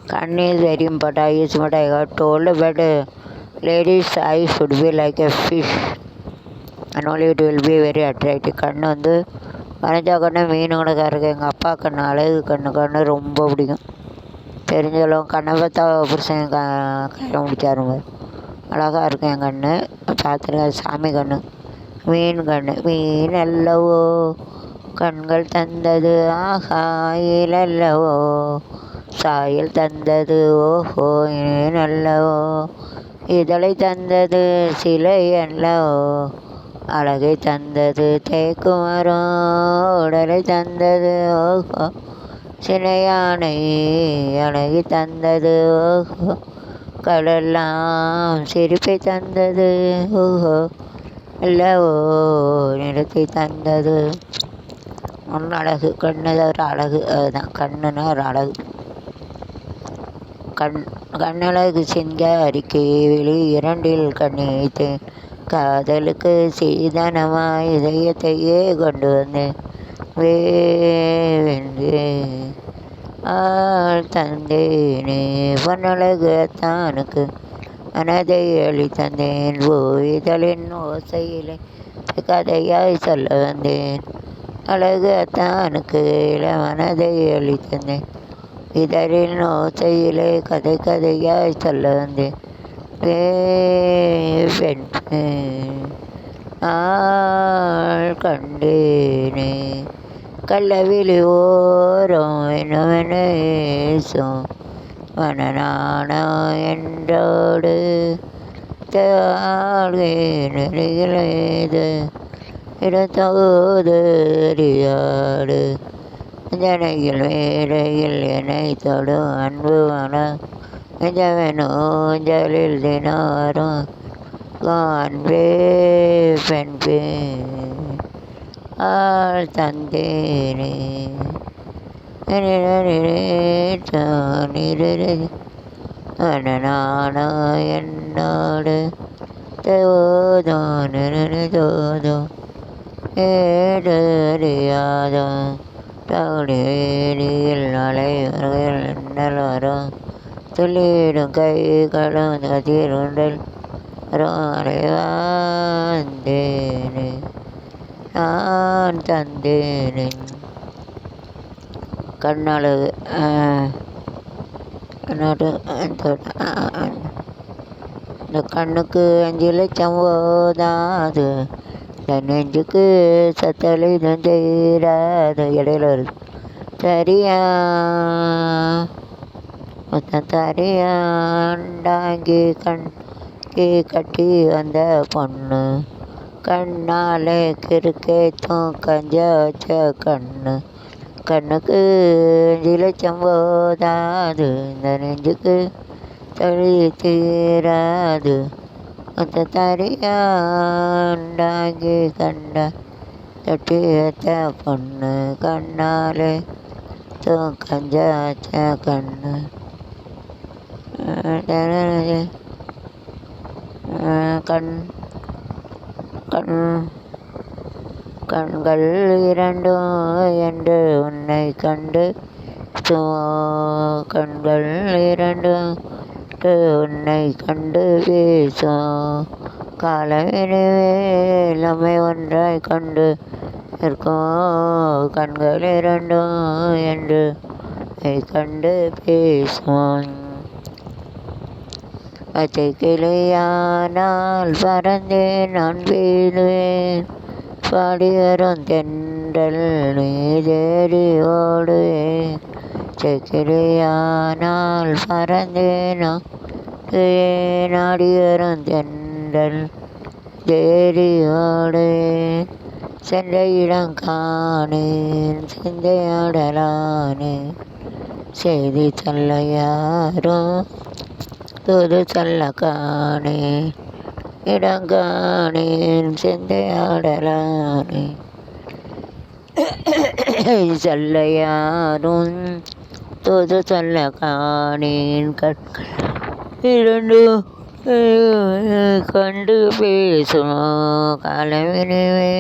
Khan is very important, is what I got told, but ladies' eyes should be like a fish, and only it will be very attractive. கண் வந்து வரைஞ்சா கண்ணு மீன் கணக்காக இருக்குது. எங்கள் அப்பா கண்ணு அழகு கண்ணு ரொம்ப பிடிக்கும். தெரிஞ்சளவு கண்ணை பார்த்தா புருஷன் கல்யாணம் முடிச்சாருங்க. அழகாக இருக்கும் என் கண்ணு. பார்த்துருக்கேன் சாமி கண்ணு, மீன் கண்ணு. மீன் அல்லவோ கண்கள் தந்தது ஆஹா அல்லவோ, சாயல் தந்தது ஓஹோ நல்லவோ, இதழை தந்தது சிலை அல்லவோ, அழகை தந்தது தேக்குமரம், உடலை தந்தது ஓஹோ சிலையானை, அழகி தந்தது ஓஹோ, கடலாம் சிரிப்பை தந்தது ஓஹோ அல்லவோ, நிறத்தை தந்தது. ஒன்று அழகு கண்ணு ஒரு அழகு, அதுதான் கண்ணுன்னா ஒரு அழகு. கண்ணழகு சிங்காரிக்கு வெளி இரண்டில் கண்ணீத்து, காதலுக்கு சீதனமாய் இதயத்தையே கொண்டு வந்தேன் வென்றே ஆள் தந்தேனே, பொன்னழகு தானுக்கு மனதை அழி தந்தேன், இதழின் ஓசையிலே கதையாய் சொல்ல வந்தேன், அழகு அத்தானுக்கு மனதை அழி தந்தேன், இதழின் ஓசையிலே கதையாய் சொல்ல வந்தேன் ஆள் கண்டேனே, கள்ளவிழி ஓரம் என்னவனேசும் மனநானா என்றோடு தாழ்கேது இடத்தோது அறியாடு, ஜனையில் வேலையில் என்னை தொடும் அன்பு மன நெஞ்சமெனோஞ்சலில் தினாரும் காண்பே பெண்பே ஆள் தந்தேனே நானா என்னோடு தோதோ ஏடறியாதோ, தகுதியில் அலைவர்கள் எண்ணல் வரும், துள்ளிடும் கைகளும் கதிருண்டல் அறைவாந்தேனே நான் தந்தேனே. கண்ணழகு இந்த கண்ணுக்கு 5 லட்சம் போதாது, இந்த நெஞ்சுக்கு சத்தளிதம் செய்யாது. இடையில வருது சரியா தரியாண்டாங்கி கண்கி கட்டி வந்த பொண்ணு, கண்ணாலே கிறுக்கேத்தும் கஞ்ச வச்ச கண்ணு, கண்ணுக்கு 5 லட்சம் போதாது, இந்த நெஞ்சுக்கு தழி தீராது, தரியாண்டாங்கி கட்டி வச்ச பொண்ணு, கண்ணாலே கஞ்ச வச்ச கண்ணு. கண்கள் இரண்டும் என்று உன்னை கண்டு, கண்கள் இரண்டும் உன்னை கண்டு பேசும், காலவினில் நம்மை ஒன்றாய் கண்டு இருக்கும், கண்கள் இரண்டும் என்று கண்டு பேசும். பச்சை கிளியானால் பறந்தே நான் வீழுவேன், பாடி வரும் தென்றல் நீ தேடி ஓடுவேன், பச்சை கிளியானால் பறந்தே நான் நாடி வரும் தென்றல் தேடி ஓடுவேன், சென்ற இடம் காணேன் சிந்தையாடலானே, செய்தி சொல்ல யாரும் தூது சொல்ல காணே, இடங்கானேன் சிந்தையாடலானே, சொல்ல யாரும் தூது சொல்ல காணேன், கண்கள் இரண்டு கண்டு பேசும் காலவினிவே